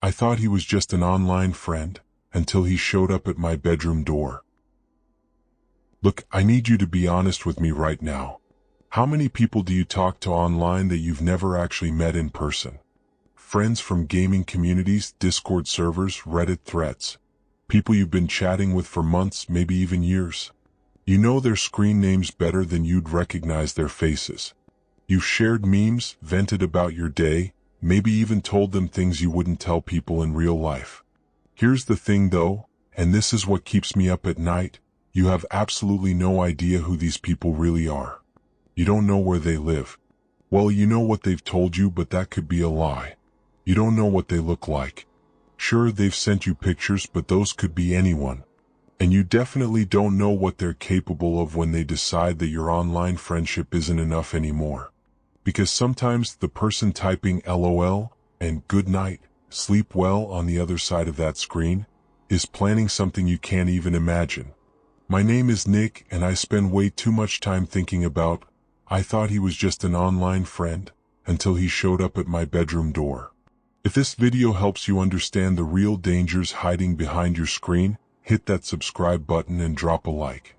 I thought he was just an online friend, until he showed up at my bedroom door. Look, I need you to be honest with me right now. How many people do you talk to online that you've never actually met in person? Friends from gaming communities, Discord servers, Reddit threads. People you've been chatting with for months, maybe even years. You know their screen names better than you'd recognize their faces. You've shared memes, vented about your day, maybe even told them things you wouldn't tell people in real life. Here's the thing though, and this is what keeps me up at night, you have absolutely no idea who these people really are. You don't know where they live. Well, you know what they've told you, but that could be a lie. You don't know what they look like. Sure, they've sent you pictures, but those could be anyone. And you definitely don't know what they're capable of when they decide that your online friendship isn't enough anymore. Because sometimes the person typing LOL and good night, sleep well on the other side of that screen is planning something you can't even imagine. My name is Nick, and I spend way too much time thinking about, I thought he was just an online friend, until he showed up at my bedroom door. If this video helps you understand the real dangers hiding behind your screen, hit that subscribe button and drop a like.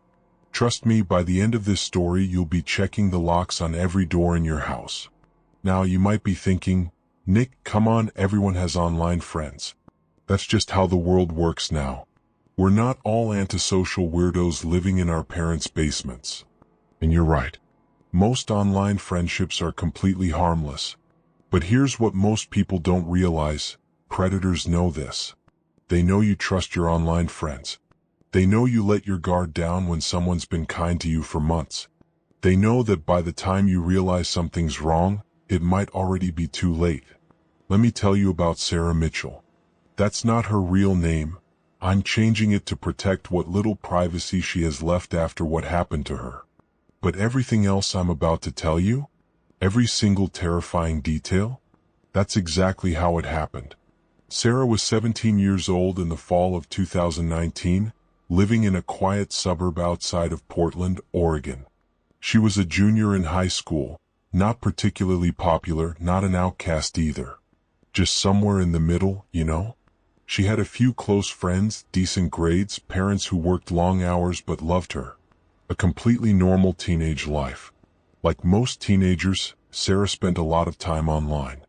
Trust me, by the end of this story, you'll be checking the locks on every door in your house. Now, you might be thinking, Nick, come on, everyone has online friends. That's just how the world works now. We're not all antisocial weirdos living in our parents' basements. And you're right. Most online friendships are completely harmless. But here's what most people don't realize. Predators know this. They know you trust your online friends. They know you let your guard down when someone's been kind to you for months. They know that by the time you realize something's wrong, it might already be too late. Let me tell you about Sarah Mitchell. That's not her real name. I'm changing it to protect what little privacy she has left after what happened to her. But everything else I'm about to tell you, every single terrifying detail, that's exactly how it happened. Sarah was 17 years old in the fall of 2019, living in a quiet suburb outside of Portland, Oregon. She was a junior in high school, not particularly popular, not an outcast either. Just somewhere in the middle, you know? She had a few close friends, decent grades, parents who worked long hours but loved her. A completely normal teenage life. Like most teenagers, Sarah spent a lot of time online.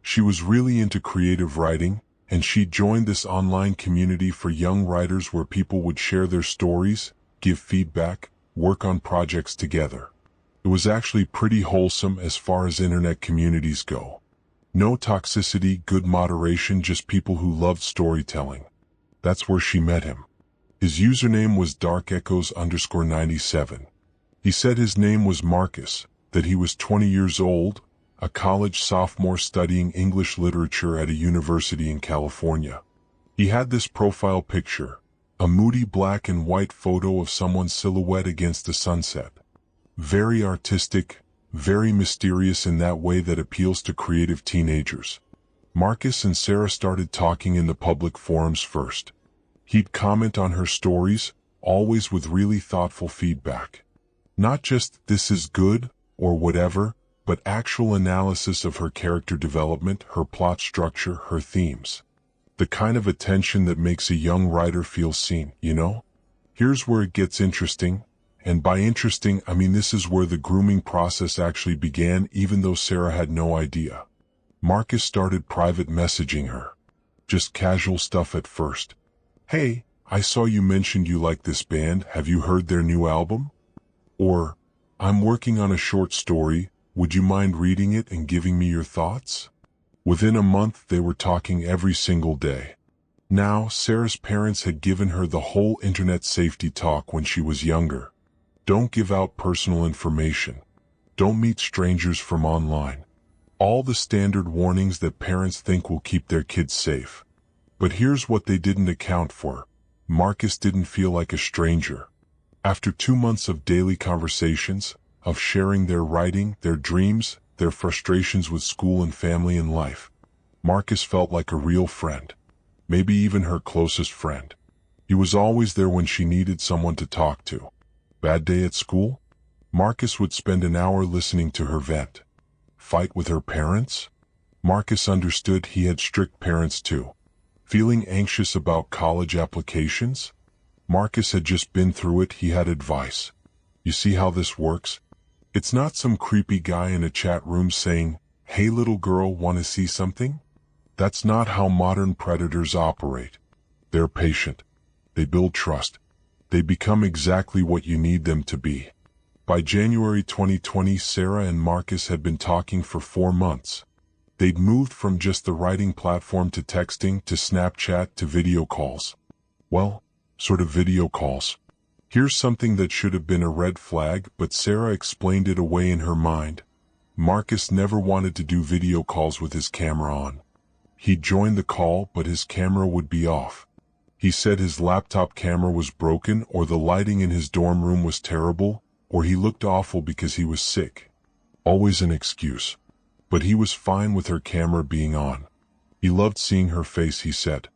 She was really into creative writing, and she joined this online community for young writers where people would share their stories, give feedback, work on projects together. It was actually pretty wholesome as far as internet communities go. No toxicity, good moderation, just people who loved storytelling. That's where she met him. His username was darkechoes_97. He said his name was Marcus, that he was 20 years old, a college sophomore studying English literature at a university in California. He had this profile picture, a moody black and white photo of someone's silhouette against the sunset. Very artistic, very mysterious in that way that appeals to creative teenagers. Marcus and Sarah started talking in the public forums first. He'd comment on her stories, always with really thoughtful feedback. Not just, this is good, or whatever, but actual analysis of her character development, her plot structure, her themes. The kind of attention that makes a young writer feel seen, you know? Here's where it gets interesting, and by interesting, I mean this is where the grooming process actually began, even though Sarah had no idea. Marcus started private messaging her. Just casual stuff at first. Hey, I saw you mentioned you like this band, have you heard their new album? Or, I'm working on a short story, would you mind reading it and giving me your thoughts? Within a month they were talking every single day. Now, Sarah's parents had given her the whole internet safety talk when she was younger. Don't give out personal information. Don't meet strangers from online. All the standard warnings that parents think will keep their kids safe. But here's what they didn't account for. Marcus didn't feel like a stranger. After 2 months of daily conversations, of sharing their writing, their dreams, their frustrations with school and family and life, Marcus felt like a real friend. Maybe even her closest friend. He was always there when she needed someone to talk to. Bad day at school? Marcus would spend an hour listening to her vent. Fight with her parents? Marcus understood he had strict parents too. Feeling anxious about college applications? Marcus had just been through it. He had advice. You see how this works? It's not some creepy guy in a chat room saying, "Hey little girl, wanna see something?" That's not how modern predators operate. They're patient. They build trust. They become exactly what you need them to be. By January 2020, Sarah and Marcus had been talking for 4 months. They'd moved from just the writing platform to texting to Snapchat to video calls. Well, sort of video calls. Here's something that should have been a red flag, but Sarah explained it away in her mind. Marcus never wanted to do video calls with his camera on. He'd join the call, but his camera would be off. He said his laptop camera was broken, or the lighting in his dorm room was terrible, or he looked awful because he was sick. Always an excuse. But he was fine with her camera being on. He loved seeing her face, he said.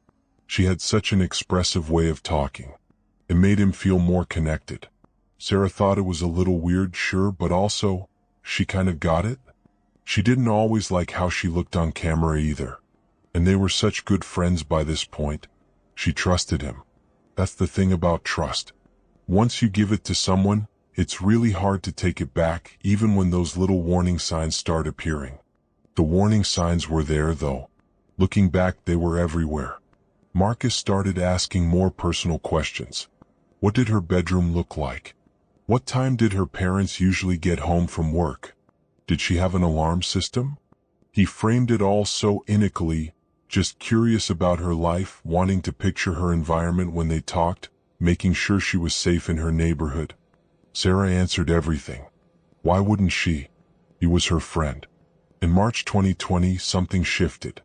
She had such an expressive way of talking. It made him feel more connected. Sarah thought it was a little weird, sure, but also, she kind of got it. She didn't always like how she looked on camera either. And they were such good friends by this point. She trusted him. That's the thing about trust. Once you give it to someone, it's really hard to take it back, even when those little warning signs start appearing. The warning signs were there, though. Looking back, they were everywhere. Marcus started asking more personal questions. What did her bedroom look like? What time did her parents usually get home from work? Did she have an alarm system? He framed it all so innocently, just curious about her life, wanting to picture her environment when they talked, making sure she was safe in her neighborhood. Sarah answered everything. Why wouldn't she? He was her friend. In March 2020, something shifted.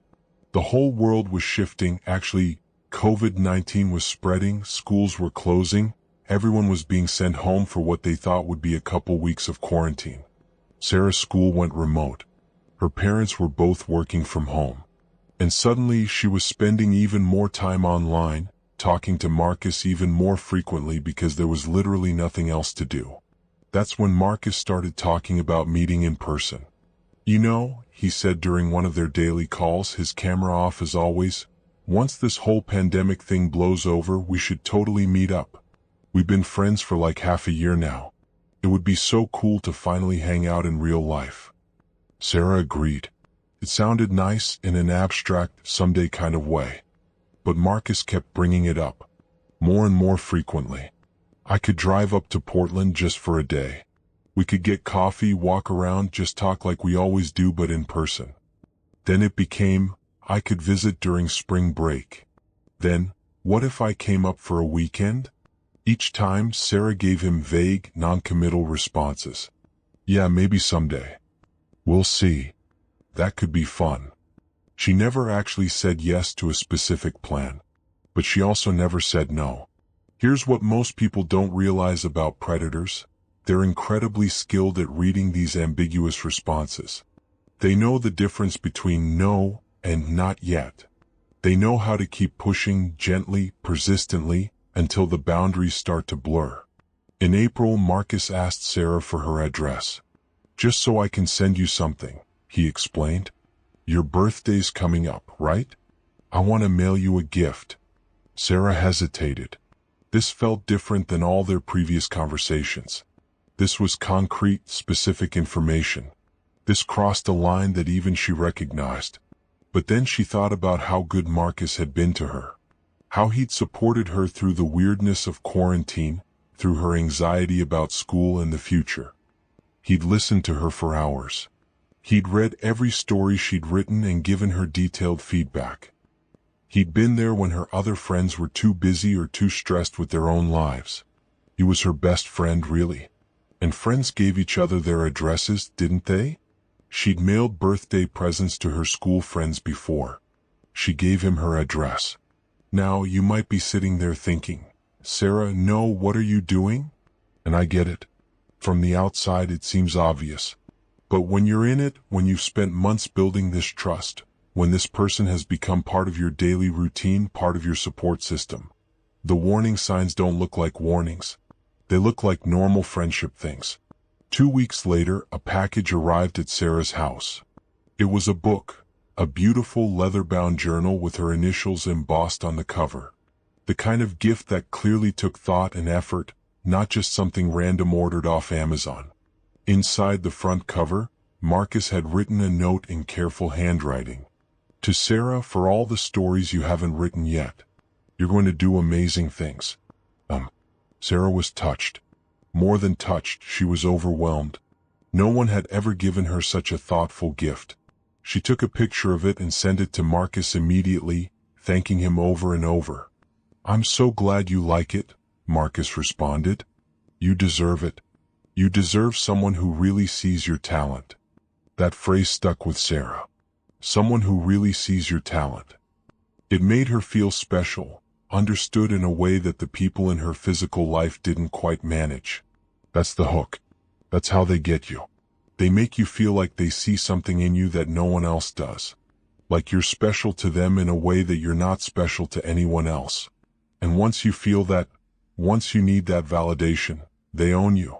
The whole world was shifting. Actually, COVID-19 was spreading, schools were closing, everyone was being sent home for what they thought would be a couple weeks of quarantine. Sarah's school went remote. Her parents were both working from home. And suddenly she was spending even more time online, talking to Marcus even more frequently because there was literally nothing else to do. That's when Marcus started talking about meeting in person. You know, he said during one of their daily calls, his camera off as always, once this whole pandemic thing blows over, we should totally meet up. We've been friends for like half a year now. It would be so cool to finally hang out in real life. Sarah agreed. It sounded nice in an abstract, someday kind of way. But Marcus kept bringing it up, more and more frequently. I could drive up to Portland just for a day. We could get coffee, walk around, just talk like we always do but in person. Then it became, I could visit during spring break. Then, what if I came up for a weekend? Each time, Sarah gave him vague, non-committal responses. Yeah, maybe someday. We'll see. That could be fun. She never actually said yes to a specific plan. But she also never said no. Here's what most people don't realize about predators. They're incredibly skilled at reading these ambiguous responses. They know the difference between no and not yet. They know how to keep pushing gently, persistently, until the boundaries start to blur. In April, Marcus asked Sarah for her address. Just so I can send you something, he explained. Your birthday's coming up, right? I want to mail you a gift. Sarah hesitated. This felt different than all their previous conversations. This was concrete, specific information. This crossed a line that even she recognized. But then she thought about how good Marcus had been to her. How he'd supported her through the weirdness of quarantine, through her anxiety about school and the future. He'd listened to her for hours. He'd read every story she'd written and given her detailed feedback. He'd been there when her other friends were too busy or too stressed with their own lives. He was her best friend, really. And friends gave each other their addresses, didn't they? She'd mailed birthday presents to her school friends before. She gave him her address. Now, you might be sitting there thinking, Sarah, no, what are you doing? And I get it. From the outside, it seems obvious. But when you're in it, when you've spent months building this trust, when this person has become part of your daily routine, part of your support system, the warning signs don't look like warnings. They look like normal friendship things. 2 weeks later, a package arrived at Sarah's house. It was a book. A beautiful leather-bound journal with her initials embossed on the cover. The kind of gift that clearly took thought and effort, not just something random ordered off Amazon. Inside the front cover, Marcus had written a note in careful handwriting. To Sarah, for all the stories you haven't written yet. You're going to do amazing things. Sarah was touched. More than touched, she was overwhelmed. No one had ever given her such a thoughtful gift. She took a picture of it and sent it to Marcus immediately, thanking him over and over. "I'm so glad you like it," Marcus responded. "You deserve it. You deserve someone who really sees your talent." That phrase stuck with Sarah. Someone who really sees your talent. It made her feel special, understood in a way that the people in her physical life didn't quite manage. That's the hook. That's how they get you. They make you feel like they see something in you that no one else does. Like you're special to them in a way that you're not special to anyone else. And once you feel that, once you need that validation, they own you.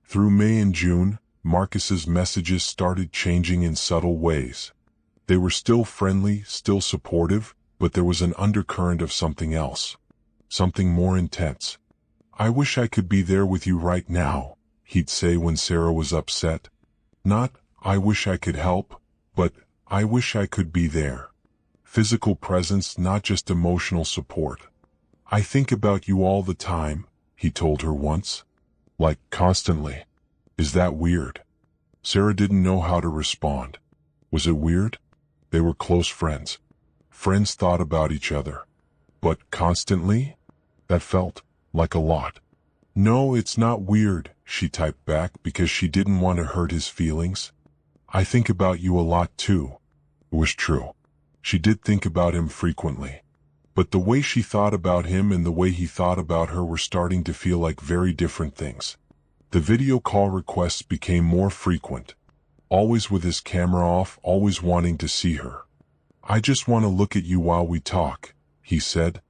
Through May and June, Marcus's messages started changing in subtle ways. They were still friendly, still supportive, but there was an undercurrent of something else. Something more intense. "I wish I could be there with you right now," he'd say when Sarah was upset. Not, "I wish I could help," but, "I wish I could be there." Physical presence, not just emotional support. "I think about you all the time," he told her once. Like, constantly. Is that weird? Sarah didn't know how to respond. Was it weird? They were close friends. Friends thought about each other. But constantly? That felt like a lot. "No, it's not weird," she typed back because she didn't want to hurt his feelings. "I think about you a lot too." It was true. She did think about him frequently. But the way she thought about him and the way he thought about her were starting to feel like very different things. The video call requests became more frequent. Always with his camera off, always wanting to see her. "I just want to look at you while we talk," he said.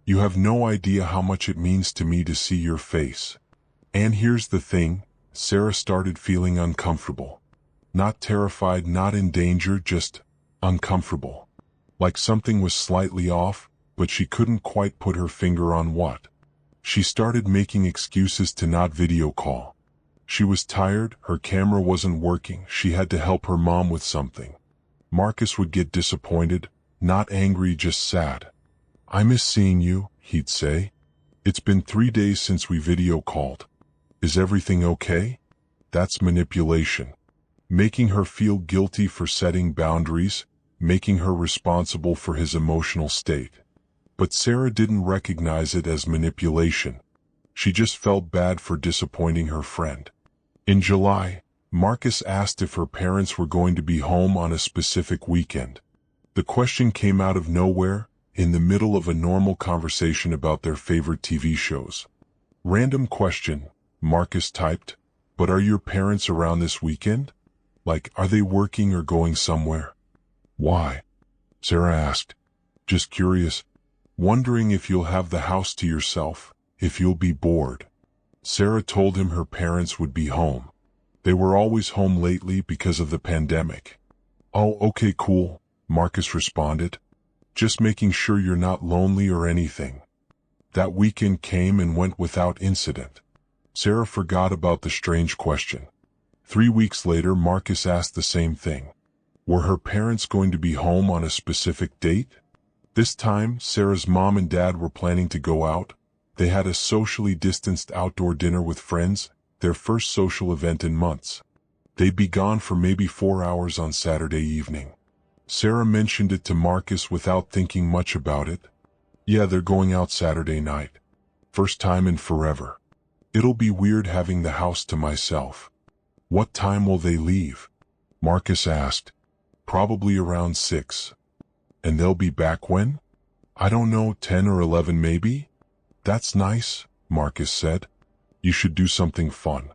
"You have no idea how much it means to me to see your face." And here's the thing, Sarah started feeling uncomfortable. Not terrified, not in danger, just uncomfortable. Like something was slightly off, but she couldn't quite put her finger on what. She started making excuses to not video call. She was tired, her camera wasn't working, she had to help her mom with something. Marcus would get disappointed, not angry, just sad. "I miss seeing you," he'd say. "It's been 3 days since we video called. Is everything okay?" That's manipulation. Making her feel guilty for setting boundaries, making her responsible for his emotional state. But Sarah didn't recognize it as manipulation. She just felt bad for disappointing her friend. In July, Marcus asked if her parents were going to be home on a specific weekend. The question came out of nowhere, in the middle of a normal conversation about their favorite TV shows. "Random question," Marcus typed, "but are your parents around this weekend? Like, are they working or going somewhere?" "Why?" Sarah asked. "Just curious. Wondering if you'll have the house to yourself, if you'll be bored." Sarah told him her parents would be home. They were always home lately because of the pandemic. "Oh, okay, cool," Marcus responded. "Just making sure you're not lonely or anything." That weekend came and went without incident. Sarah forgot about the strange question. 3 weeks later, Marcus asked the same thing. Were her parents going to be home on a specific date? This time, Sarah's mom and dad were planning to go out. They had a socially distanced outdoor dinner with friends, their first social event in months. They'd be gone for maybe 4 hours on Saturday evening. Sarah mentioned it to Marcus without thinking much about it. "Yeah, they're going out Saturday night. First time in forever. It'll be weird having the house to myself." "What time will they leave?" Marcus asked. "Probably around 6. "And they'll be back when?" "I don't know, 10 or 11 maybe." "That's nice," Marcus said. "You should do something fun.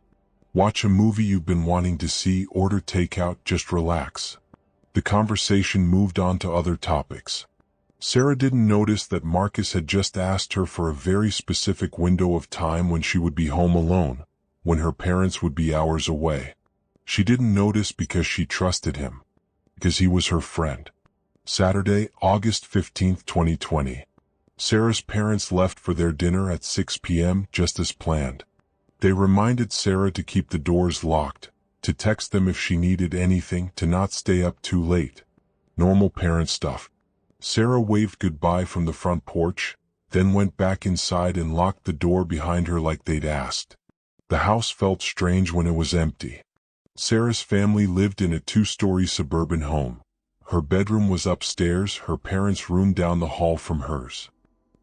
Watch a movie you've been wanting to see, order takeout, just relax." The conversation moved on to other topics. Sarah didn't notice that Marcus had just asked her for a very specific window of time when she would be home alone, when her parents would be hours away. She didn't notice because she trusted him, because he was her friend. Saturday, August 15th, 2020. Sarah's parents left for their dinner at 6 p.m. just as planned. They reminded Sarah to keep the doors locked, to text them if she needed anything, to not stay up too late. Normal parent stuff. Sarah waved goodbye from the front porch, then went back inside and locked the door behind her like they'd asked. The house felt strange when it was empty. Sarah's family lived in a two-story suburban home. Her bedroom was upstairs, her parents' room down the hall from hers.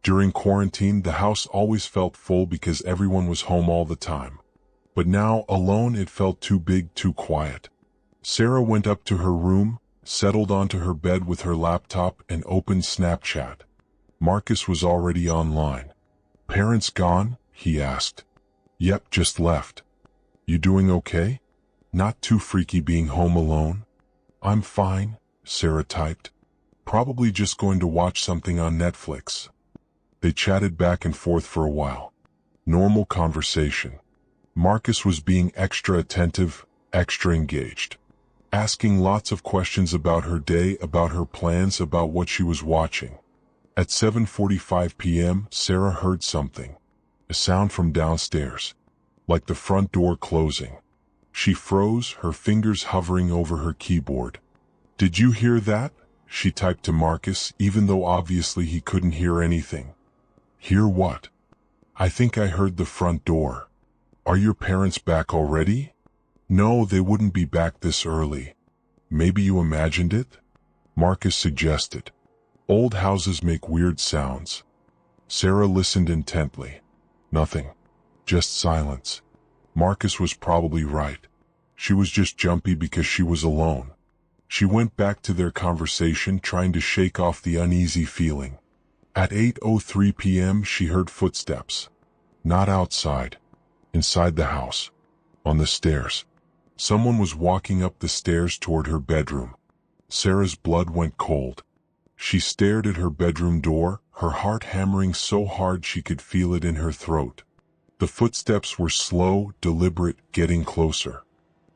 During quarantine, the house always felt full because everyone was home all the time. But now, alone, it felt too big, too quiet. Sarah went up to her room, settled onto her bed with her laptop, and opened Snapchat. Marcus was already online. "Parents gone?" he asked. "Yep, just left." "You doing okay? Not too freaky being home alone?" "I'm fine," Sarah typed. "Probably just going to watch something on Netflix." They chatted back and forth for a while. Normal conversation. Marcus was being extra attentive, extra engaged. Asking lots of questions about her day, about her plans, about what she was watching. At 7:45 p.m., Sarah heard something. A sound from downstairs. Like the front door closing. She froze, her fingers hovering over her keyboard. "Did you hear that?" she typed to Marcus, even though obviously he couldn't hear anything. "Hear what?" "I think I heard the front door." "Are your parents back already?" "No, they wouldn't be back this early." "Maybe you imagined it?" Marcus suggested. "Old houses make weird sounds." Sarah listened intently. Nothing. Just silence. Marcus was probably right. She was just jumpy because she was alone. She went back to their conversation, trying to shake off the uneasy feeling. At 8:03 p.m. she heard footsteps. Not outside. Inside the house. On the stairs. Someone was walking up the stairs toward her bedroom. Sarah's blood went cold. She stared at her bedroom door, her heart hammering so hard she could feel it in her throat. The footsteps were slow, deliberate, getting closer.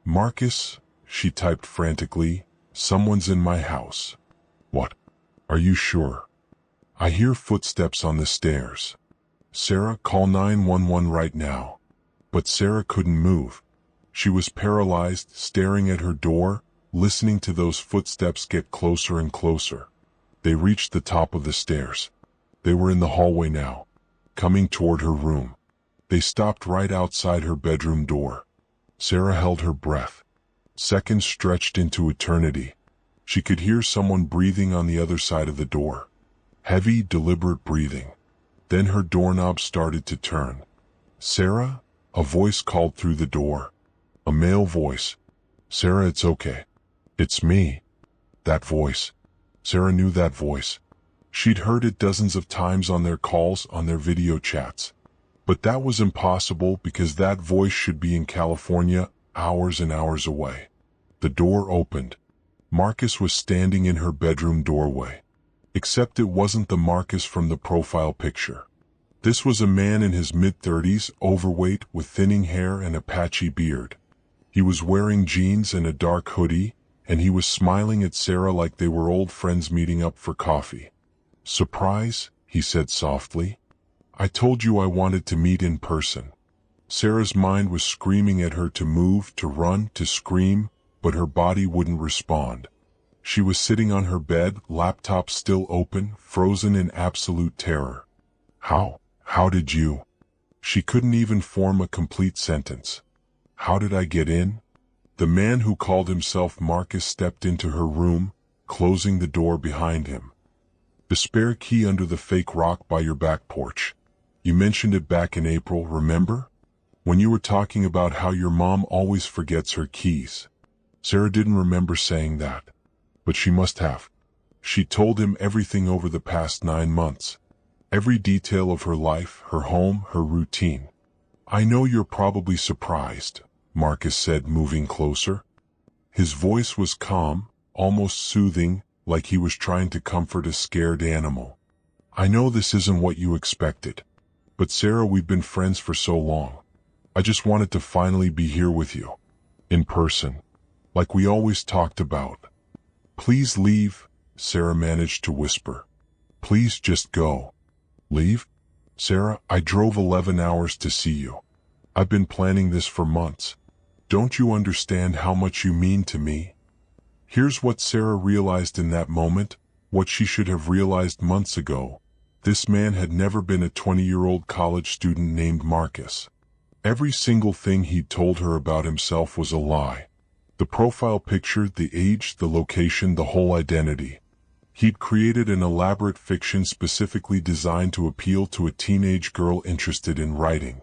"Marcus," she typed frantically, "someone's in my house." "What? Are you sure?" "I hear footsteps on the stairs." "Sarah, call 911 right now." But Sarah couldn't move. She was paralyzed, staring at her door, listening to those footsteps get closer and closer. They reached the top of the stairs. They were in the hallway now, coming toward her room. They stopped right outside her bedroom door. Sarah held her breath. Seconds stretched into eternity. She could hear someone breathing on the other side of the door. Heavy, deliberate breathing. Then her doorknob started to turn. "Sarah?" A voice called through the door. A male voice. "Sarah, it's okay. It's me." That voice. Sarah knew that voice. She'd heard it dozens of times on their calls, on their video chats. But that was impossible because that voice should be in California, hours and hours away. The door opened. Marcus was standing in her bedroom doorway. Except it wasn't the Marcus from the profile picture. This was a man in his mid-30s, overweight, with thinning hair and a patchy beard. He was wearing jeans and a dark hoodie, and he was smiling at Sarah like they were old friends meeting up for coffee. "Surprise?" he said softly. "I told you I wanted to meet in person." Sarah's mind was screaming at her to move, to run, to scream, but her body wouldn't respond. She was sitting on her bed, laptop still open, frozen in absolute terror. How did you?" She couldn't even form a complete sentence. "How did I get in?" The man who called himself Marcus stepped into her room, closing the door behind him. "The spare key under the fake rock by your back porch. You mentioned it back in April, remember? When you were talking about how your mom always forgets her keys." Sarah didn't remember saying that. But she must have. She told him everything over the past 9 months. Every detail of her life, her home, her routine. "I know you're probably surprised," Marcus said, moving closer. His voice was calm, almost soothing, like he was trying to comfort a scared animal. "I know this isn't what you expected. But Sarah, we've been friends for so long. I just wanted to finally be here with you. In person. Like we always talked about." "Please leave," Sarah managed to whisper. Please just go. Leave? Sarah, I drove 11 hours to see you. I've been planning this for months. Don't you understand how much you mean to me? Here's what Sarah realized in that moment, what she should have realized months ago. This man had never been a 20-year-old college student named Marcus. Every single thing he'd told her about himself was a lie. The profile picture, the age, the location, the whole identity. He'd created an elaborate fiction specifically designed to appeal to a teenage girl interested in writing.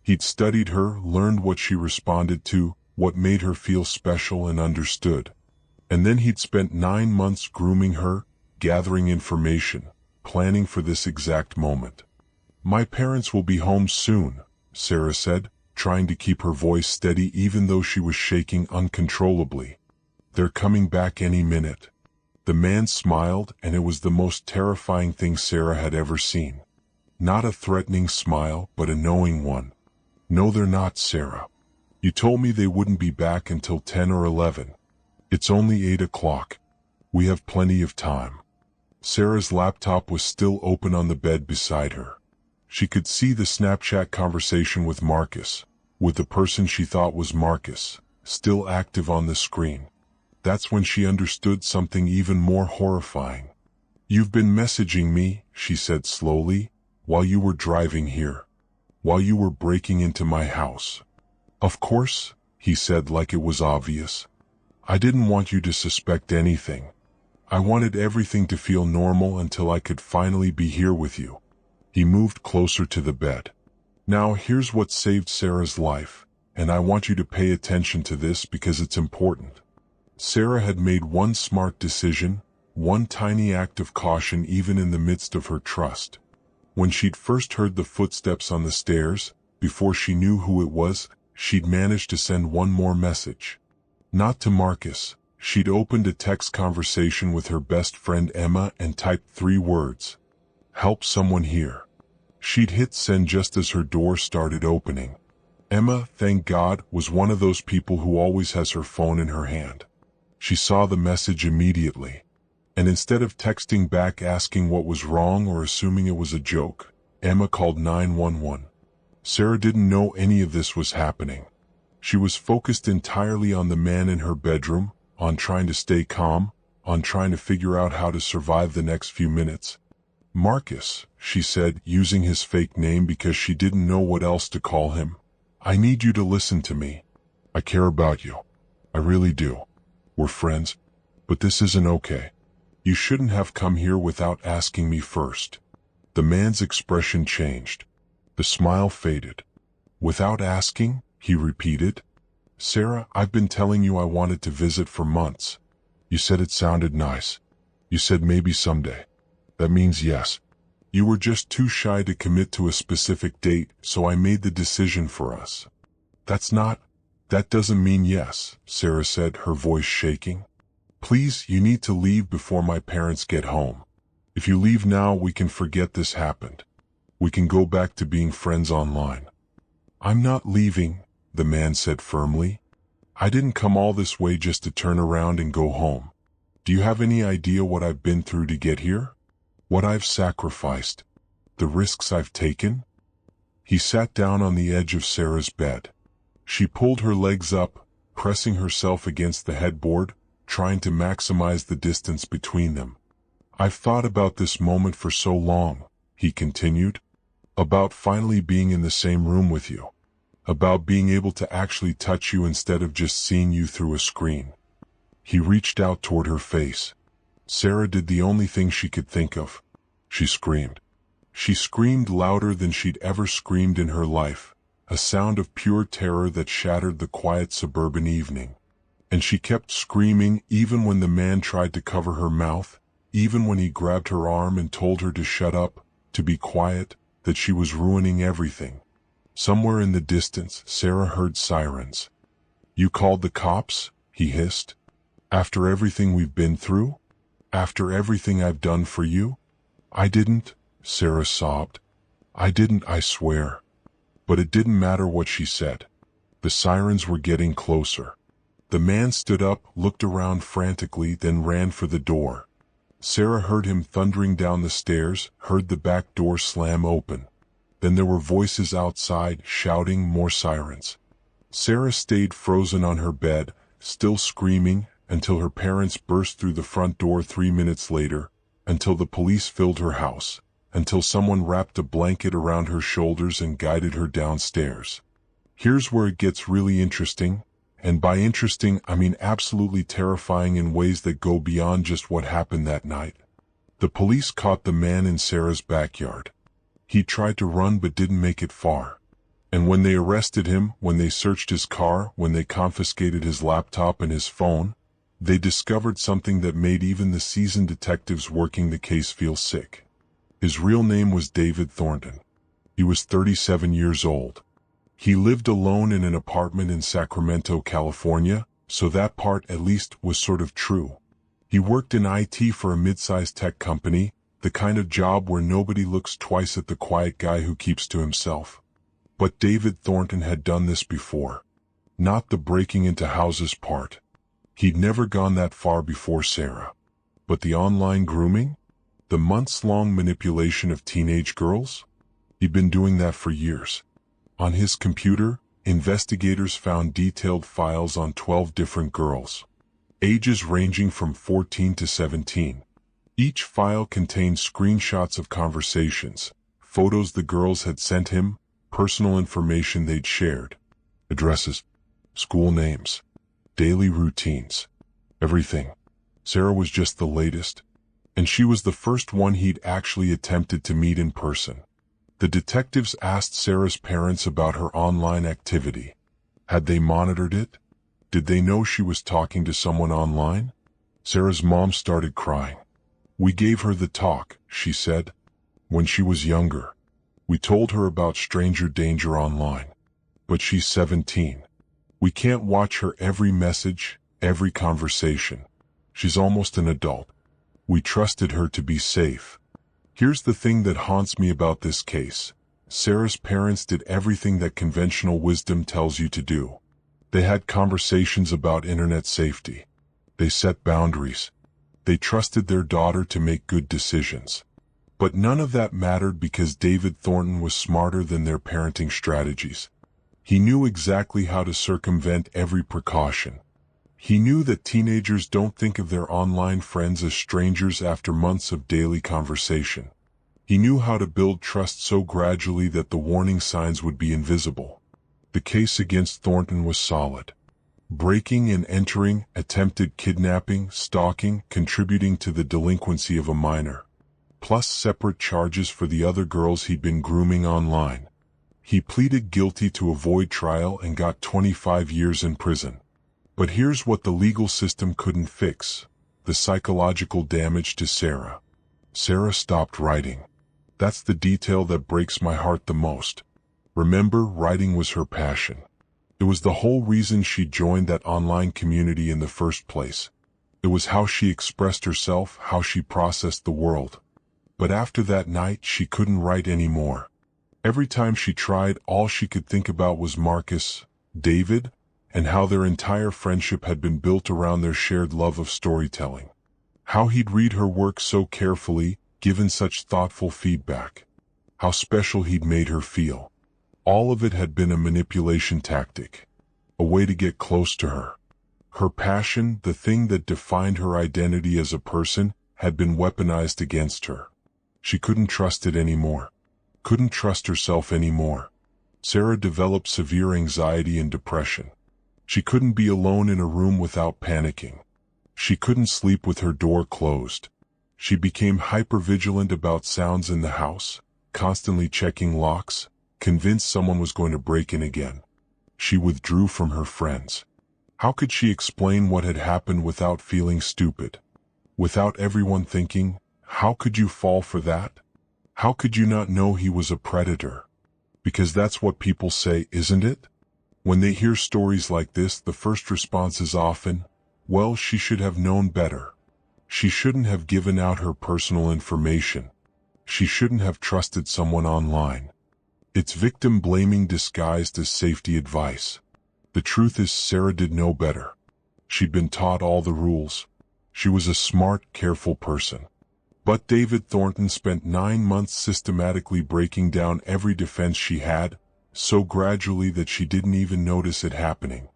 He'd studied her, learned what she responded to, what made her feel special and understood. And then he'd spent 9 months grooming her, gathering information, planning for this exact moment. My parents will be home soon, Sarah said, trying to keep her voice steady even though she was shaking uncontrollably. They're coming back any minute. The man smiled, and it was the most terrifying thing Sarah had ever seen. Not a threatening smile, but a knowing one. No, they're not, Sarah. You told me they wouldn't be back until 10 or 11. It's only 8 o'clock. We have plenty of time. Sarah's laptop was still open on the bed beside her. She could see the Snapchat conversation with Marcus, with the person she thought was Marcus, still active on the screen. That's when she understood something even more horrifying. You've been messaging me, she said slowly, while you were driving here. While you were breaking into my house. Of course, he said like it was obvious. I didn't want you to suspect anything. I wanted everything to feel normal until I could finally be here with you. He moved closer to the bed. Now here's what saved Sarah's life, and I want you to pay attention to this because it's important. Sarah had made one smart decision, one tiny act of caution even in the midst of her trust. When she'd first heard the footsteps on the stairs, before she knew who it was, she'd managed to send one more message. Not to Marcus. She'd opened a text conversation with her best friend Emma and typed 3 words. Help someone here. She'd hit send just as her door started opening. Emma, thank God, was one of those people who always has her phone in her hand. She saw the message immediately. And instead of texting back asking what was wrong or assuming it was a joke, Emma called 911. Sarah didn't know any of this was happening. She was focused entirely on the man in her bedroom, on trying to stay calm, on trying to figure out how to survive the next few minutes. Marcus, she said, using his fake name because she didn't know what else to call him. I need you to listen to me. I care about you. I really do. We're friends, but this isn't okay. You shouldn't have come here without asking me first. The man's expression changed. The smile faded. Without asking, he repeated. Sarah, I've been telling you I wanted to visit for months. You said it sounded nice. You said maybe someday. That means yes. You were just too shy to commit to a specific date, so I made the decision for us. That doesn't mean yes, Sarah said, her voice shaking. Please, you need to leave before my parents get home. If you leave now, we can forget this happened. We can go back to being friends online. I'm not leaving, the man said firmly. I didn't come all this way just to turn around and go home. Do you have any idea what I've been through to get here? What I've sacrificed? The risks I've taken? He sat down on the edge of Sarah's bed. She pulled her legs up, pressing herself against the headboard, trying to maximize the distance between them. I've thought about this moment for so long, he continued. About finally being in the same room with you. About being able to actually touch you instead of just seeing you through a screen. He reached out toward her face. Sarah did the only thing she could think of. She screamed. She screamed louder than she'd ever screamed in her life, a sound of pure terror that shattered the quiet suburban evening. And she kept screaming even when the man tried to cover her mouth, even when he grabbed her arm and told her to shut up, to be quiet, that she was ruining everything. Somewhere in the distance, Sarah heard sirens. You called the cops? He hissed. After everything we've been through? After everything I've done for you? I didn't, Sarah sobbed. I didn't, I swear. But it didn't matter what she said. The sirens were getting closer. The man stood up, looked around frantically, then ran for the door. Sarah heard him thundering down the stairs, heard the back door slam open. Then there were voices outside, shouting, more sirens. Sarah stayed frozen on her bed, still screaming, until her parents burst through the front door 3 minutes later, until the police filled her house, until someone wrapped a blanket around her shoulders and guided her downstairs. Here's where it gets really interesting, and by interesting I mean absolutely terrifying in ways that go beyond just what happened that night. The police caught the man in Sarah's backyard. He tried to run but didn't make it far. And when they arrested him, when they searched his car, when they confiscated his laptop and his phone, they discovered something that made even the seasoned detectives working the case feel sick. His real name was David Thornton. He was 37 years old. He lived alone in an apartment in Sacramento, California, so that part at least was sort of true. He worked in IT for a mid-sized tech company, the kind of job where nobody looks twice at the quiet guy who keeps to himself. But David Thornton had done this before. Not the breaking into houses part. He'd never gone that far before Sarah. But the online grooming? The months-long manipulation of teenage girls? He'd been doing that for years. On his computer, investigators found detailed files on 12 different girls, ages ranging from 14 to 17. Each file contained screenshots of conversations, photos the girls had sent him, personal information they'd shared, addresses, school names, daily routines, everything. Sarah was just the latest, and she was the first one he'd actually attempted to meet in person. The detectives asked Sarah's parents about her online activity. Had they monitored it? Did they know she was talking to someone online? Sarah's mom started crying. "We gave her the talk," she said. "When she was younger. We told her about stranger danger online. But she's 17. We can't watch her every message, every conversation. She's almost an adult. We trusted her to be safe." Here's the thing that haunts me about this case. Sarah's parents did everything that conventional wisdom tells you to do. They had conversations about internet safety. They set boundaries. They trusted their daughter to make good decisions. But none of that mattered because David Thornton was smarter than their parenting strategies. He knew exactly how to circumvent every precaution. He knew that teenagers don't think of their online friends as strangers after months of daily conversation. He knew how to build trust so gradually that the warning signs would be invisible. The case against Thornton was solid. Breaking and entering, attempted kidnapping, stalking, contributing to the delinquency of a minor. Plus separate charges for the other girls he'd been grooming online. He pleaded guilty to avoid trial and got 25 years in prison. But here's what the legal system couldn't fix: the psychological damage to Sarah. Sarah stopped writing. That's the detail that breaks my heart the most. Remember, writing was her passion. It was the whole reason she joined that online community in the first place. It was how she expressed herself, how she processed the world. But after that night, she couldn't write anymore. Every time she tried, all she could think about was Marcus, David, and how their entire friendship had been built around their shared love of storytelling. How he'd read her work so carefully, given such thoughtful feedback. How special he'd made her feel. All of it had been a manipulation tactic. A way to get close to her. Her passion, the thing that defined her identity as a person, had been weaponized against her. She couldn't trust it anymore. Couldn't trust herself anymore. Sarah developed severe anxiety and depression. She couldn't be alone in a room without panicking. She couldn't sleep with her door closed. She became hypervigilant about sounds in the house, constantly checking locks, convinced someone was going to break in again. She withdrew from her friends. How could she explain what had happened without feeling stupid? Without everyone thinking, how could you fall for that? How could you not know he was a predator? Because that's what people say, isn't it? When they hear stories like this, the first response is often, well, she should have known better. She shouldn't have given out her personal information. She shouldn't have trusted someone online. It's victim blaming disguised as safety advice. The truth is, Sarah did know better. She'd been taught all the rules. She was a smart, careful person. But David Thornton spent 9 months systematically breaking down every defense she had, so gradually that she didn't even notice it happening.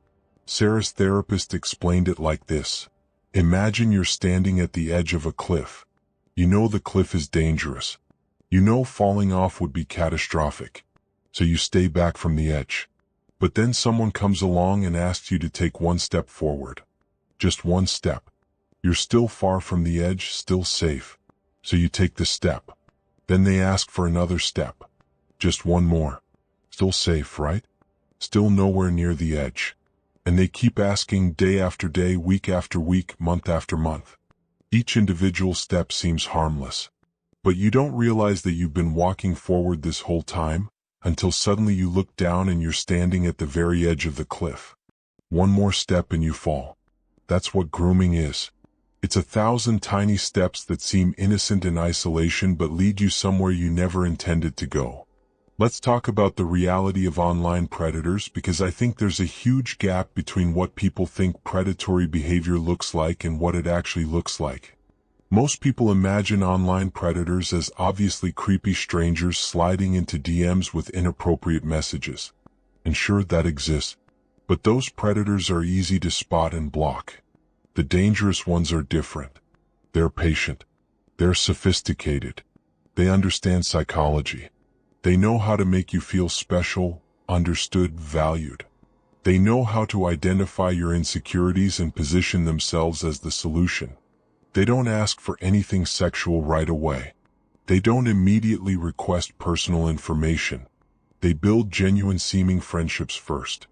Sarah's therapist explained it like this. Imagine you're standing at the edge of a cliff. You know the cliff is dangerous. You know falling off would be catastrophic. So you stay back from the edge. But then someone comes along and asks you to take one step forward. Just one step. You're still far from the edge, still safe. So you take the step. Then they ask for another step. Just one more. Still safe, right? Still nowhere near the edge. And they keep asking day after day, week after week, month after month. Each individual step seems harmless. But you don't realize that you've been walking forward this whole time, until suddenly you look down and you're standing at the very edge of the cliff. One more step and you fall. That's what grooming is. It's 1,000 tiny steps that seem innocent in isolation but lead you somewhere you never intended to go. Let's talk about the reality of online predators, because I think there's a huge gap between what people think predatory behavior looks like and what it actually looks like. Most people imagine online predators as obviously creepy strangers sliding into DMs with inappropriate messages. And sure, that exists. But those predators are easy to spot and block. The dangerous ones are different. They're patient. They're sophisticated. They understand psychology. They know how to make you feel special, understood, valued. They know how to identify your insecurities and position themselves as the solution. They don't ask for anything sexual right away. They don't immediately request personal information. They build genuine seeming friendships first.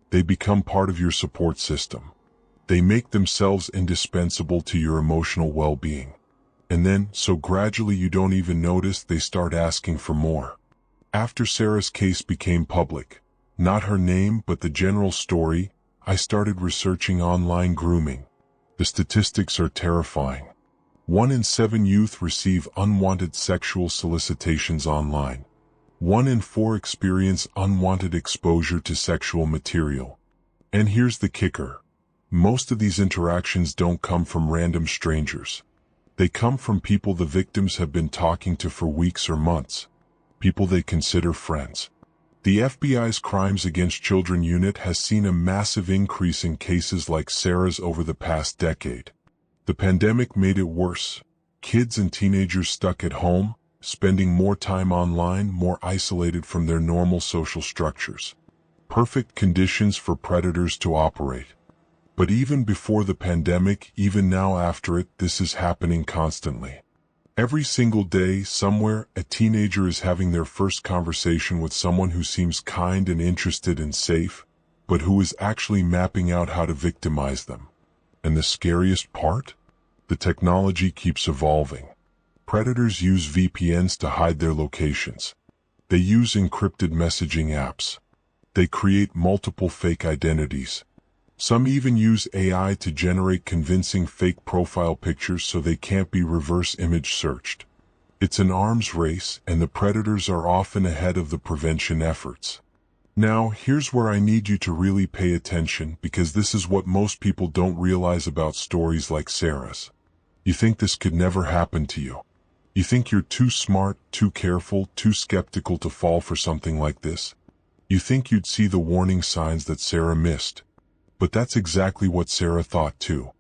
They become part of your support system. They make themselves indispensable to your emotional well-being. And then, so gradually you don't even notice, they start asking for more. After Sarah's case became public, not her name but the general story, I started researching online grooming. The statistics are terrifying. 1 in 7 youth receive unwanted sexual solicitations online. 1 in 4 experience unwanted exposure to sexual material. And here's the kicker. Most of these interactions don't come from random strangers. They come from people the victims have been talking to for weeks or months. People they consider friends. The FBI's Crimes Against Children unit has seen a massive increase in cases like Sarah's over the past decade. The pandemic made it worse. Kids and teenagers stuck at home, spending more time online, more isolated from their normal social structures. Perfect conditions for predators to operate. But even before the pandemic, even now after it, this is happening constantly. Every single day, somewhere, a teenager is having their first conversation with someone who seems kind and interested and safe, but who is actually mapping out how to victimize them. And the scariest part? The technology keeps evolving. Predators use VPNs to hide their locations. They use encrypted messaging apps. They create multiple fake identities. Some even use AI to generate convincing fake profile pictures so they can't be reverse image searched. It's an arms race, and the predators are often ahead of the prevention efforts. Now, here's where I need you to really pay attention, because this is what most people don't realize about stories like Sarah's. You think this could never happen to you. You think you're too smart, too careful, too skeptical to fall for something like this. You think you'd see the warning signs that Sarah missed. But that's exactly what Sarah thought too.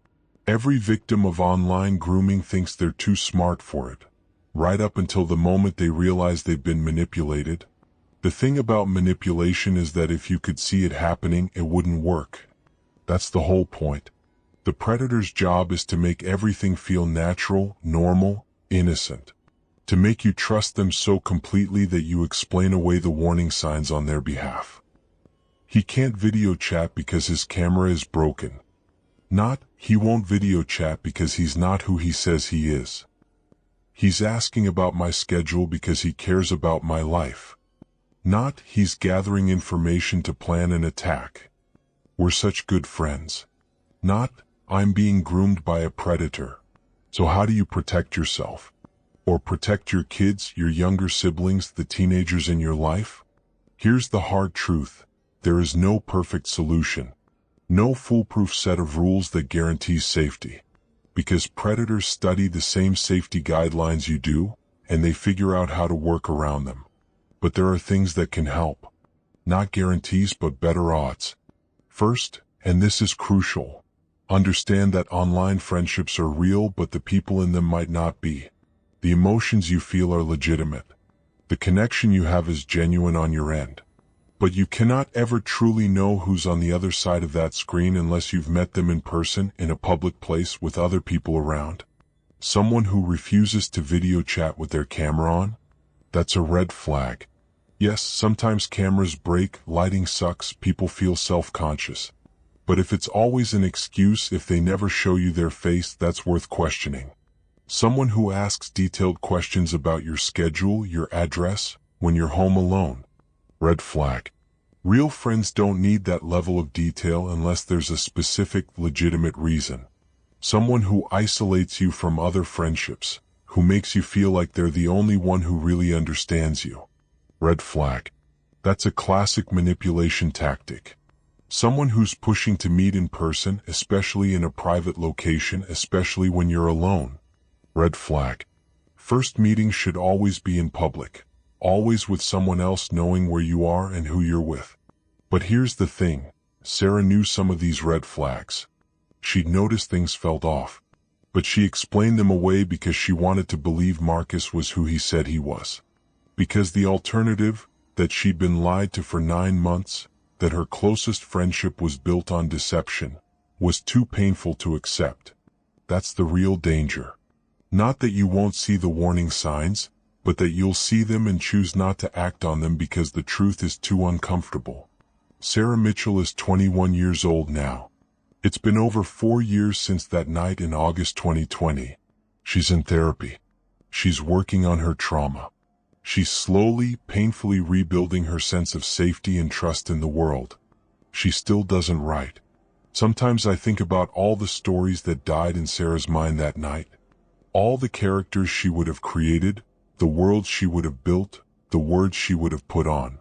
Every victim of online grooming thinks they're too smart for it, right up until the moment they realize they've been manipulated. The thing about manipulation is that if you could see it happening, it wouldn't work. That's the whole point. The predator's job is to make everything feel natural, normal, innocent. To make you trust them so completely that you explain away the warning signs on their behalf. He can't video chat because his camera is broken. Not, he won't video chat because he's not who he says he is. He's asking about my schedule because he cares about my life. Not, he's gathering information to plan an attack. We're such good friends. Not, I'm being groomed by a predator. So how do you protect yourself? Or protect your kids, your younger siblings, the teenagers in your life? Here's the hard truth. There is no perfect solution. No foolproof set of rules that guarantees safety. Because predators study the same safety guidelines you do, and they figure out how to work around them. But there are things that can help. Not guarantees, but better odds. First, and this is crucial, understand that online friendships are real, but the people in them might not be. The emotions you feel are legitimate. The connection you have is genuine on your end. But you cannot ever truly know who's on the other side of that screen unless you've met them in person in a public place with other people around. Someone who refuses to video chat with their camera on? That's a red flag. Yes, sometimes cameras break, lighting sucks, people feel self-conscious. But if it's always an excuse, if they never show you their face, that's worth questioning. Someone who asks detailed questions about your schedule, your address, when you're home alone. Red flag. Real friends don't need that level of detail unless there's a specific, legitimate reason. Someone who isolates you from other friendships, who makes you feel like they're the only one who really understands you. Red flag. That's a classic manipulation tactic. Someone who's pushing to meet in person, especially in a private location, especially when you're alone. Red flag. First meetings should always be in public, always with someone else knowing where you are and who you're with. But here's the thing, Sarah knew some of these red flags. She'd noticed things felt off, but she explained them away because she wanted to believe Marcus was who he said he was. Because the alternative, that she'd been lied to for 9 months, that her closest friendship was built on deception, was too painful to accept. That's the real danger. Not that you won't see the warning signs, but that you'll see them and choose not to act on them because the truth is too uncomfortable. Sarah Mitchell is 21 years old now. It's been over 4 years since that night in August 2020. She's in therapy. She's working on her trauma. She's slowly, painfully rebuilding her sense of safety and trust in the world. She still doesn't write. Sometimes I think about all the stories that died in Sarah's mind that night. All the characters she would have created, the world she would have built, the words she would have put on.